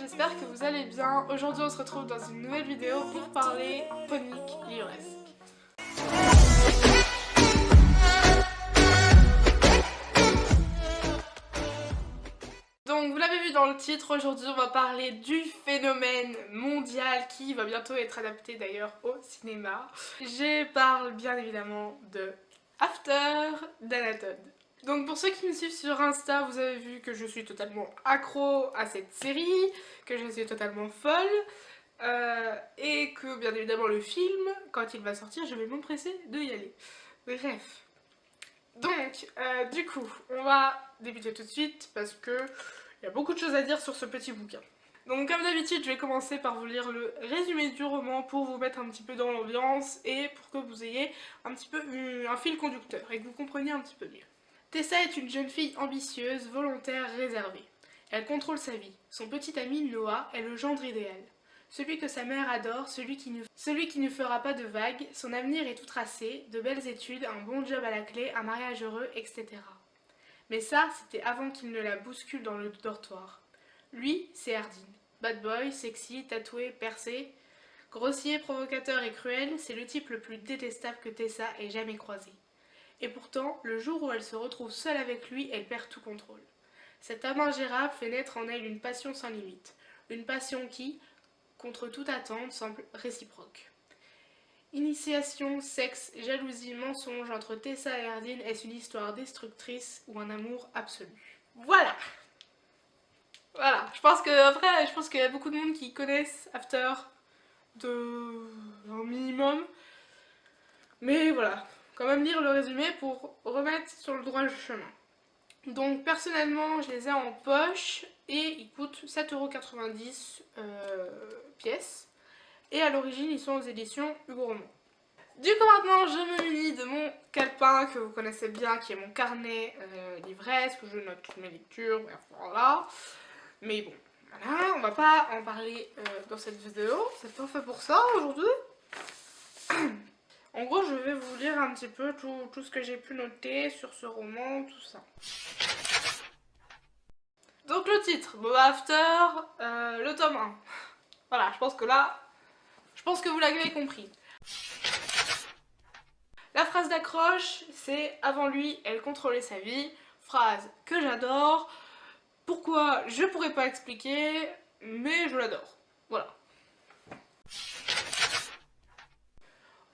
j'espère que vous allez bien. Aujourd'hui on se retrouve dans une nouvelle vidéo pour parler phonique livresque. Donc vous l'avez vu dans le titre, aujourd'hui on va parler du phénomène mondial qui va bientôt être adapté d'ailleurs au cinéma. Je parle bien évidemment de After d'Anatole. Donc pour ceux qui me suivent sur Insta, vous avez vu que je suis totalement accro à cette série, que je suis totalement folle, et que bien évidemment le film, quand il va sortir, je vais m'empresser de y aller. Bref. Donc, du coup, on va débuter tout de suite parce que il y a beaucoup de choses à dire sur ce petit bouquin. Donc comme d'habitude, je vais commencer par vous lire le résumé du roman pour vous mettre un petit peu dans l'ambiance et pour que vous ayez un petit peu un fil conducteur et que vous compreniez un petit peu mieux. Tessa est une jeune fille ambitieuse, volontaire, réservée. Elle contrôle sa vie. Son petit ami Noah est le gendre idéal. Celui que sa mère adore, celui qui ne fera pas de vagues, son avenir est tout tracé, de belles études, un bon job à la clé, un mariage heureux, etc. Mais ça, c'était avant qu'il ne la bouscule dans le dortoir. Lui, c'est Hardin. Bad boy, sexy, tatoué, percé. Grossier, provocateur et cruel, c'est le type le plus détestable que Tessa ait jamais croisé. Et pourtant, le jour où elle se retrouve seule avec lui, elle perd tout contrôle. Cet homme ingérable fait naître en elle une passion sans limite. Une passion qui, contre toute attente, semble réciproque. Initiation, sexe, jalousie, mensonge entre Tessa et Hardin, est-ce une histoire destructrice ou un amour absolu? Voilà. Voilà, je pense qu'il y a beaucoup de monde qui connaissent After un minimum. Mais voilà, quand même lire le résumé pour remettre sur le droit chemin. Donc personnellement, je les ai en poche et ils coûtent 7,90 € pièce. Et à l'origine, ils sont aux éditions Hugo Roman. Du coup maintenant, je me munis de mon calepin que vous connaissez bien, qui est mon carnet livresque, où je note toutes mes lectures, voilà. Mais bon, voilà, on va pas en parler dans cette vidéo, c'est pas fait pour ça aujourd'hui. En gros, je vais vous lire un petit peu tout ce que j'ai pu noter sur ce roman, tout ça. Donc le titre, Boba After, le tome 1. Voilà, je pense que vous l'avez compris. La phrase d'accroche, c'est « Avant lui, elle contrôlait sa vie ». Phrase que j'adore. Pourquoi, je pourrais pas expliquer, mais je l'adore. Voilà.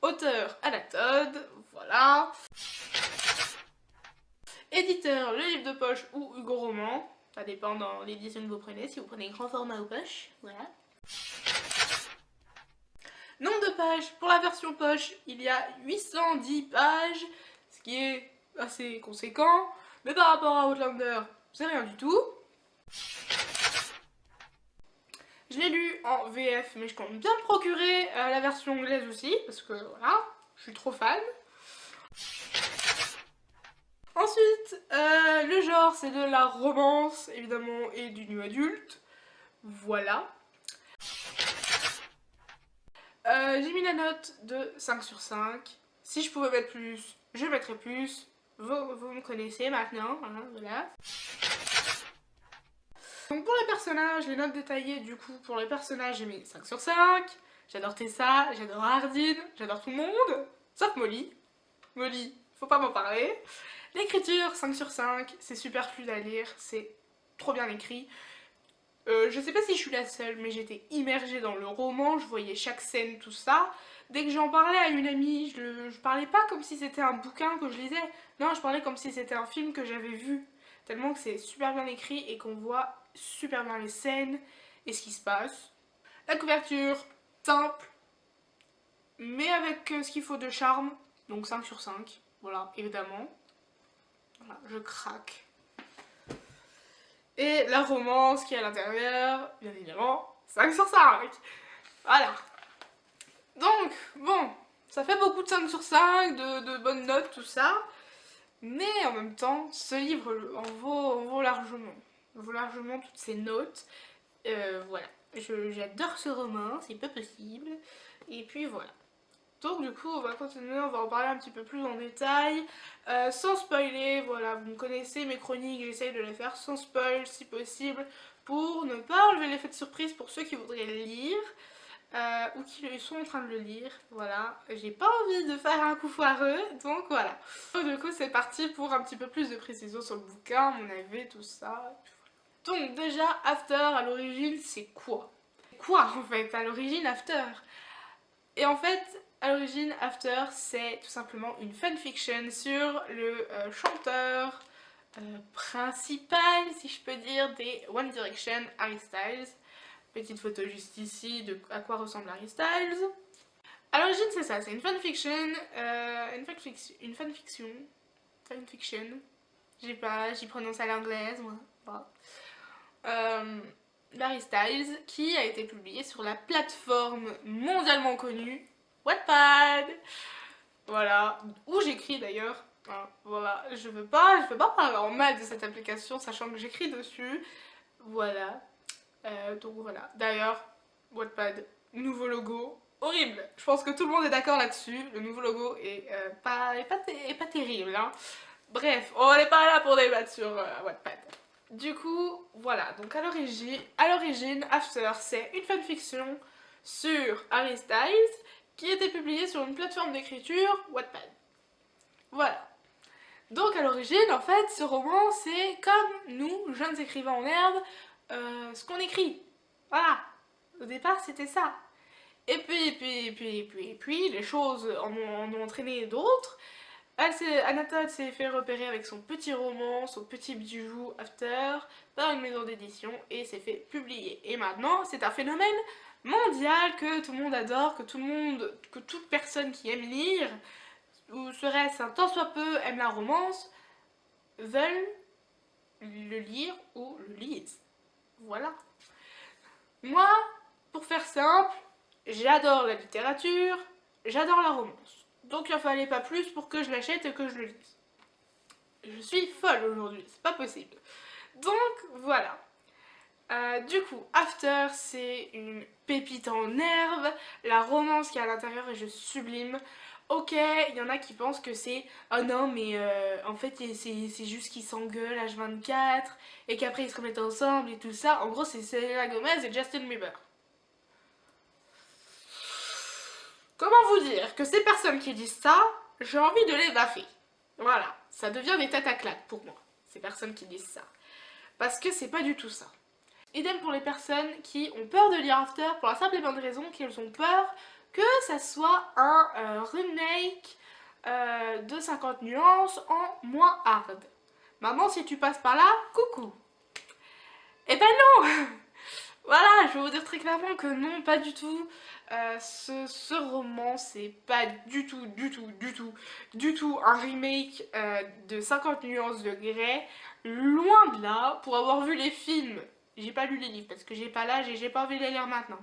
Auteur Anatole, voilà. Éditeur, le livre de poche ou Hugo Roman. Ça dépend dans l'édition que vous prenez, si vous prenez grand format ou poche, voilà. Nombre de pages, pour la version poche, il y a 810 pages, ce qui est assez conséquent, mais par rapport à Outlander, c'est rien du tout. Je l'ai lu en VF, mais je compte bien me procurer la version anglaise aussi, parce que voilà, je suis trop fan. Ensuite, le genre, c'est de la romance, évidemment, et du new adulte. Voilà. J'ai mis la note de 5 sur 5. Si je pouvais mettre plus, je mettrais plus. Vous me connaissez maintenant, hein, voilà. Donc pour les personnages, les notes détaillées, du coup, pour les personnages, j'ai mis 5 sur 5. J'adore Tessa, j'adore Hardin, j'adore tout le monde, sauf Molly. Molly, faut pas m'en parler. L'écriture, 5 sur 5, c'est super fluide à lire, c'est trop bien écrit. Je sais pas si je suis la seule, mais j'étais immergée dans le roman, je voyais chaque scène, tout ça. Dès que j'en parlais à une amie, je parlais pas comme si c'était un bouquin que je lisais. Non, je parlais comme si c'était un film que j'avais vu. Tellement que c'est super bien écrit et qu'on voit super bien les scènes et ce qui se passe. La couverture, simple, mais avec ce qu'il faut de charme. Donc 5 sur 5, voilà, évidemment. Voilà, je craque. Et la romance qui est à l'intérieur, bien évidemment, 5 sur 5. Voilà. Donc, bon, ça fait beaucoup de 5 sur 5, de bonnes notes, tout ça. Mais en même temps, ce livre en vaut largement. Il vaut largement toutes ces notes. Voilà. J'adore ce roman, c'est pas possible. Et puis voilà. Donc du coup on va continuer, on va en parler un petit peu plus en détail, sans spoiler, voilà, vous me connaissez mes chroniques, j'essaye de les faire sans spoil si possible, pour ne pas enlever l'effet de surprise pour ceux qui voudraient le lire. Ou qui sont en train de le lire, voilà, j'ai pas envie de faire un coup foireux, donc voilà. Donc, du coup c'est parti pour un petit peu plus de précision sur le bouquin, mon avis, tout ça. Donc déjà, After à l'origine c'est quoi? Quoi en fait à l'origine After? Et en fait, à l'origine After c'est tout simplement une fanfiction sur le chanteur principal, si je peux dire, des One Direction, Harry Styles. Petite photo juste ici de à quoi ressemble Harry Styles. À l'origine c'est ça, c'est une fanfiction, fanfiction, j'y prononce à l'anglaise moi, voilà. Harry Styles qui a été publié sur la plateforme mondialement connue Wattpad, voilà, où j'écris d'ailleurs, hein, voilà, je veux pas parler en mal de cette application sachant que j'écris dessus, voilà. Donc voilà, d'ailleurs, Wattpad, nouveau logo, horrible. Je pense que tout le monde est d'accord là-dessus, le nouveau logo est pas terrible, hein. Bref, on n'est pas là pour débattre sur Wattpad. Du coup, voilà, donc à l'origine, After, c'est une fanfiction sur Harry Styles qui était publiée sur une plateforme d'écriture Wattpad. Voilà. Donc à l'origine, en fait, ce roman, c'est comme nous, jeunes écrivains en herbe, ce qu'on écrit. Voilà. Au départ, c'était ça. Et puis, les choses en ont entraîné d'autres. Anatole s'est fait repérer avec son petit roman, son petit bijou After, par une maison d'édition et s'est fait publier. Et maintenant, c'est un phénomène mondial que tout le monde adore, que toute personne qui aime lire, ou serait-ce un tant soit peu aime la romance, veulent le lire ou le lisent. Voilà. Moi, pour faire simple, j'adore la littérature, j'adore la romance. Donc il en fallait pas plus pour que je l'achète et que je le lise. Je suis folle aujourd'hui, c'est pas possible. Donc voilà. Du coup, After, c'est une pépite en herbe. La romance qu'il y a à l'intérieur est juste sublime. Ok, il y en a qui pensent que c'est oh non, mais en fait, c'est juste qu'ils s'engueulent H24 et qu'après ils se remettent ensemble et tout ça. En gros, c'est Selena Gomez et Justin Bieber. Comment vous dire que ces personnes qui disent ça, j'ai envie de les baffer. Voilà, ça devient des têtes à claque pour moi, ces personnes qui disent ça. Parce que c'est pas du tout ça. Idem pour les personnes qui ont peur de lire After pour la simple et bonne raison qu'elles ont peur que ça soit un remake de 50 nuances en moins hard. Maman, si tu passes par là, coucou. Eh ben non. Voilà, je vais vous dire très clairement que non, pas du tout. Ce roman, c'est pas du tout un remake de 50 nuances de Grey. Loin de là, pour avoir vu les films, j'ai pas lu les livres parce que j'ai pas l'âge et j'ai pas envie de les lire maintenant.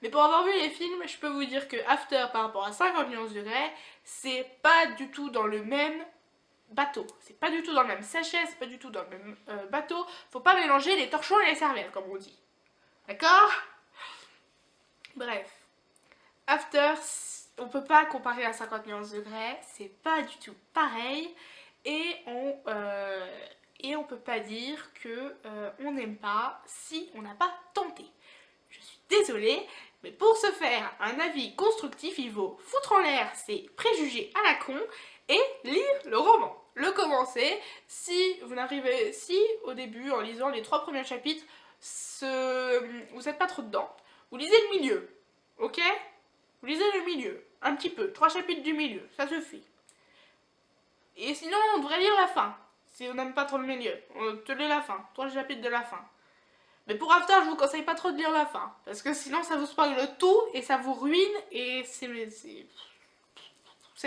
Mais pour avoir vu les films, je peux vous dire que After par rapport à 50 nuances de Grey, c'est pas du tout dans le même bateau. C'est pas du tout dans le même sachet, c'est pas du tout dans le même bateau. Faut pas mélanger les torchons et les cervelles, comme on dit. D'accord? Bref. After, on peut pas comparer à 50 nuances de Grey, c'est pas du tout pareil. Et on peut pas dire que on n'aime pas si on n'a pas tenté. Je suis désolée, mais pour se faire un avis constructif, il faut foutre en l'air ses préjugés à la con et lire le roman. Le commencer, si au début, en lisant les 3 premiers chapitres, vous n'êtes pas trop dedans, vous lisez le milieu, ok? Vous lisez le milieu, un petit peu, 3 chapitres du milieu, ça suffit. Et sinon, on devrait lire la fin, si on n'aime pas trop le milieu. On te lit la fin, 3 chapitres de la fin. Mais pour After, je vous conseille pas trop de lire la fin, parce que sinon ça vous spoil tout et ça vous ruine et c'est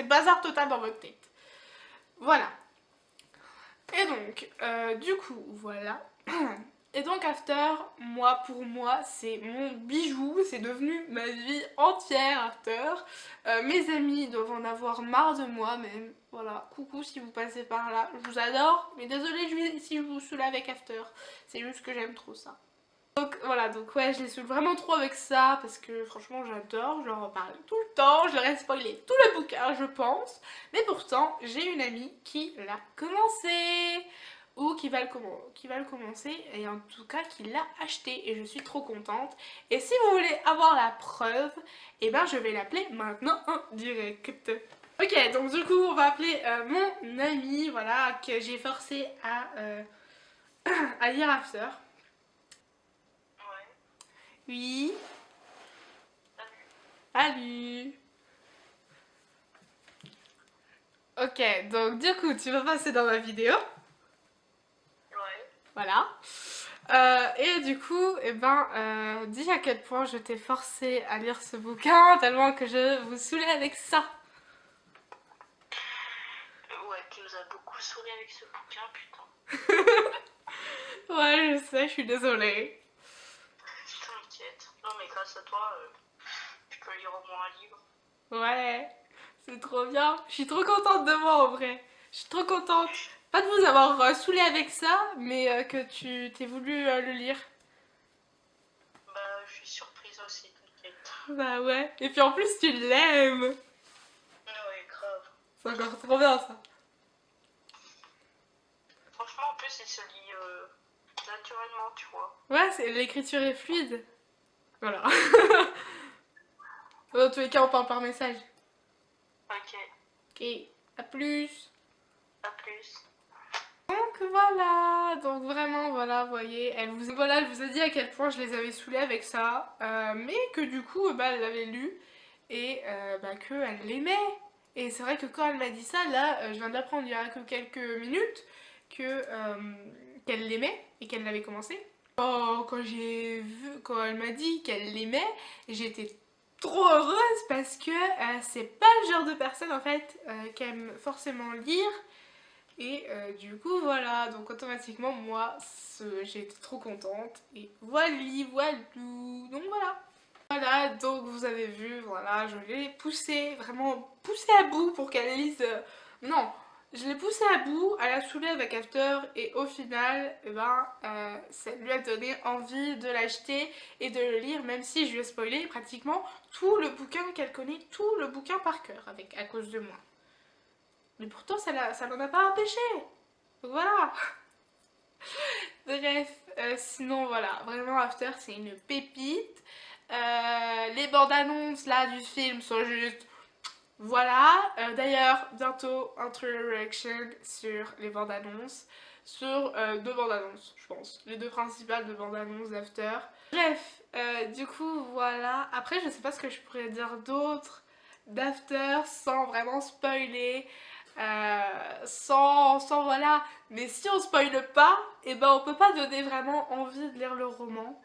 bazar total dans votre tête. Voilà. Et donc, du coup, voilà. Et donc After, pour moi, c'est mon bijou, c'est devenu ma vie entière After. Mes amis doivent en avoir marre de moi même. Voilà, coucou si vous passez par là, je vous adore, mais désolée si je vous saoule avec After. C'est juste que j'aime trop ça. Donc voilà, donc ouais, je les saoule vraiment trop avec ça parce que franchement j'adore, je leur en parle tout le temps, je leur ai spoilé tout le bouquin je pense. Mais pourtant, j'ai une amie qui l'a commencé. ou qui va le commencer et en tout cas qui l'a acheté et je suis trop contente. Et si vous voulez avoir la preuve, et ben je vais l'appeler maintenant en direct. Ok, donc du coup on va appeler mon ami, voilà, que j'ai forcé à lire After. Ouais. Oui. Salut. Salut. Ok, donc du coup tu vas passer dans ma vidéo. Ouais. Voilà. Et du coup, dis à quel point je t'ai forcé à lire ce bouquin, tellement que je vous saoulais avec ça. Ouais, tu nous as beaucoup souri avec ce bouquin, putain. Ouais, je sais, je suis désolée. T'inquiète. Non, mais grâce à toi, je peux lire au moins un livre. Ouais, c'est trop bien. Je suis trop contente de moi en vrai. Je suis trop contente. Pas de vous avoir saoulé avec ça, mais que tu t'aies voulu le lire. Bah, je suis surprise aussi, t'inquiète. Bah ouais. Et puis en plus, tu l'aimes. Ouais, grave. C'est encore trop bien ça. Franchement, en plus, il se lit naturellement, tu vois. Ouais, l'écriture est fluide. Voilà. Dans tous les cas, on parle par message. Ok, Ok, à plus. à plus. Donc voilà, donc vraiment voilà, vous voyez, elle vous a dit à quel point je les avais saoulés avec ça, mais que du coup, bah, elle l'avait lu et qu'elle l'aimait. Et c'est vrai que quand elle m'a dit ça, là, je viens d'apprendre il y a que quelques minutes qu'elle l'aimait et qu'elle l'avait commencé. Quand elle m'a dit qu'elle l'aimait, j'étais trop heureuse parce que c'est pas le genre de personne en fait qui aime forcément lire. Et du coup voilà, donc automatiquement moi j'ai été trop contente et voilà, donc voilà. Voilà, donc vous avez vu, voilà, je l'ai poussée, vraiment poussée à bout pour qu'elle lise... Non, je l'ai poussée à bout, elle a saoulé avec After et au final, ça lui a donné envie de l'acheter et de le lire, même si je lui ai spoilé pratiquement tout le bouquin qu'elle connaît, tout le bouquin par cœur à cause de moi. Mais pourtant ça n'en a pas empêché. Donc voilà. Bref, sinon voilà, vraiment After c'est une pépite. Les bandes annonces là du film sont juste voilà. D'ailleurs bientôt un trailer reaction sur les bandes annonces, sur deux bandes annonces je pense, les deux principales de bandes annonces d'After. Bref, du coup voilà. Après je sais pas ce que je pourrais dire d'autre d'After sans vraiment spoiler. Sans voilà, mais si on spoile pas, et ben on peut pas donner vraiment envie de lire le roman.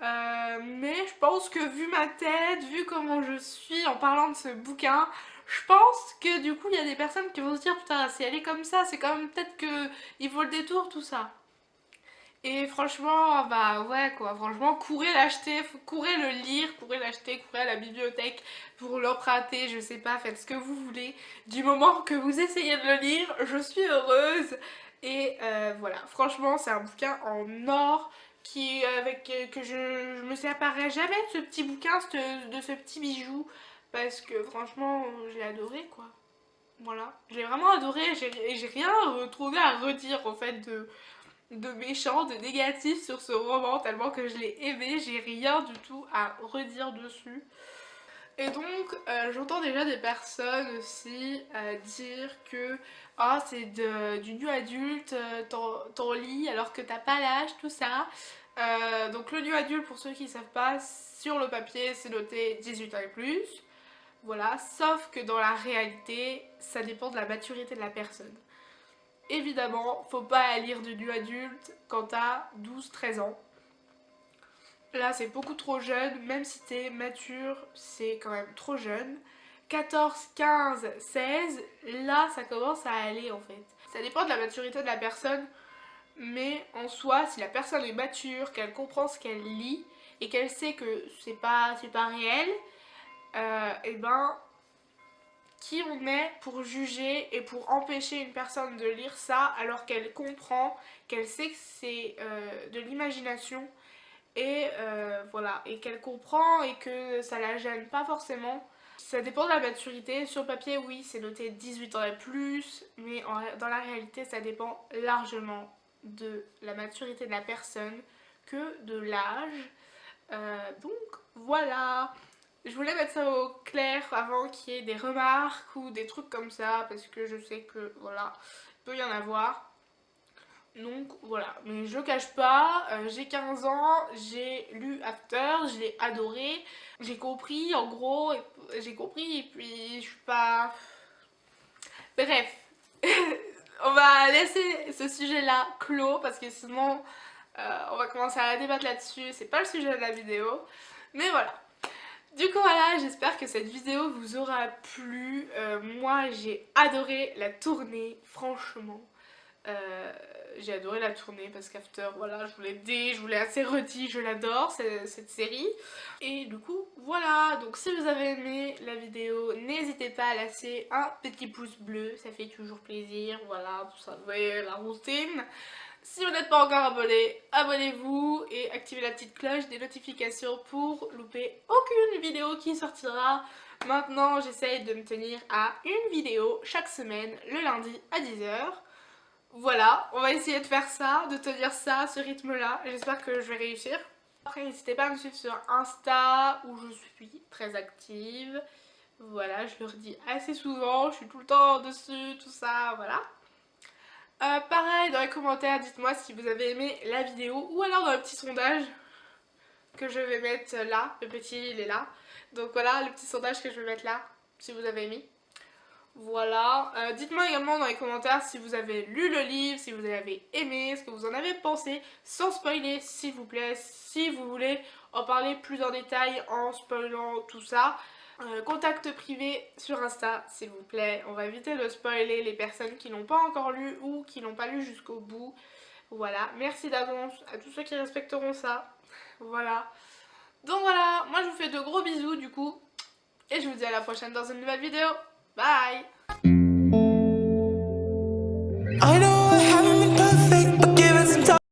Mais je pense que vu ma tête, vu comment je suis en parlant de ce bouquin, je pense que du coup il y a des personnes qui vont se dire putain si elle est comme ça, c'est quand même peut-être que il vaut le détour tout ça. Et franchement, bah ouais quoi, franchement, courez l'acheter, courez le lire, courez l'acheter, courez à la bibliothèque pour l'emprunter, je sais pas, faites ce que vous voulez. Du moment que vous essayez de le lire, je suis heureuse. Et voilà, franchement, c'est un bouquin en or que je me séparerai jamais de ce petit bouquin, de ce petit bijou, parce que franchement, j'ai adoré quoi. Voilà, j'ai vraiment adoré, j'ai rien trouvé à redire en fait de méchant, de négatif sur ce roman, tellement que je l'ai aimé, j'ai rien du tout à redire dessus. Et donc j'entends déjà des personnes aussi dire que ah c'est du nu adulte, t'en lis alors que t'as pas l'âge, tout ça. Donc le nu adulte, pour ceux qui savent pas, sur le papier c'est noté 18 ans et plus. Voilà, sauf que dans la réalité, ça dépend de la maturité de la personne. Évidemment, faut pas lire du nu adulte quand t'as 12-13 ans. Là, c'est beaucoup trop jeune, même si t'es mature, c'est quand même trop jeune. 14, 15, 16, là, ça commence à aller en fait. Ça dépend de la maturité de la personne, mais en soi, si la personne est mature, qu'elle comprend ce qu'elle lit et qu'elle sait que c'est pas réel, et ben qui on est pour juger et pour empêcher une personne de lire ça alors qu'elle comprend, qu'elle sait que c'est de l'imagination et voilà, et qu'elle comprend et que ça la gêne pas forcément. Ça dépend de la maturité. Sur le papier, oui, c'est noté 18 ans et plus, mais dans la réalité, ça dépend largement de la maturité de la personne que de l'âge. Donc voilà. Je voulais mettre ça au clair avant qu'il y ait des remarques ou des trucs comme ça, parce que je sais que voilà, il peut y en avoir. Donc voilà, mais je cache pas, j'ai 15 ans, j'ai lu After, je l'ai adoré, j'ai compris en gros, j'ai compris et puis je suis pas... Bref, on va laisser ce sujet là clos parce que sinon on va commencer à débattre là-dessus, c'est pas le sujet de la vidéo, mais voilà. Du coup voilà, j'espère que cette vidéo vous aura plu, moi j'ai adoré la tournée, franchement. J'ai adoré la tournée parce qu'After, voilà, je vous l'ai dit, je vous l'ai assez redit, je l'adore cette série. Et du coup, voilà, donc si vous avez aimé la vidéo, n'hésitez pas à lâcher un petit pouce bleu, ça fait toujours plaisir, voilà, vous savez, la routine. Si vous n'êtes pas encore abonné, abonnez-vous et activez la petite cloche des notifications pour louper aucune vidéo qui sortira. Maintenant, j'essaye de me tenir à une vidéo chaque semaine, le lundi à 10 h. Voilà, on va essayer de faire ça, de tenir ça, ce rythme-là. J'espère que je vais réussir. Après, n'hésitez pas à me suivre sur Insta où je suis très active. Voilà, je le redis assez souvent, je suis tout le temps dessus, tout ça, voilà. Pareil, dans les commentaires, dites-moi si vous avez aimé la vidéo ou alors dans le petit sondage que je vais mettre là. Le petit, il est là. Donc voilà, le petit sondage que je vais mettre là, si vous avez aimé. Voilà, dites-moi également dans les commentaires si vous avez lu le livre, si vous avez aimé, ce que vous en avez pensé, sans spoiler s'il vous plaît, si vous voulez en parler plus en détail en spoilant tout ça. Contact privé sur Insta s'il vous plaît, on va éviter de spoiler les personnes qui n'ont pas encore lu ou qui n'ont pas lu jusqu'au bout. Voilà, merci d'avance à tous ceux qui respecteront ça. Voilà, donc voilà, moi je vous fais de gros bisous du coup, et je vous dis à la prochaine dans une nouvelle vidéo. Bye. I know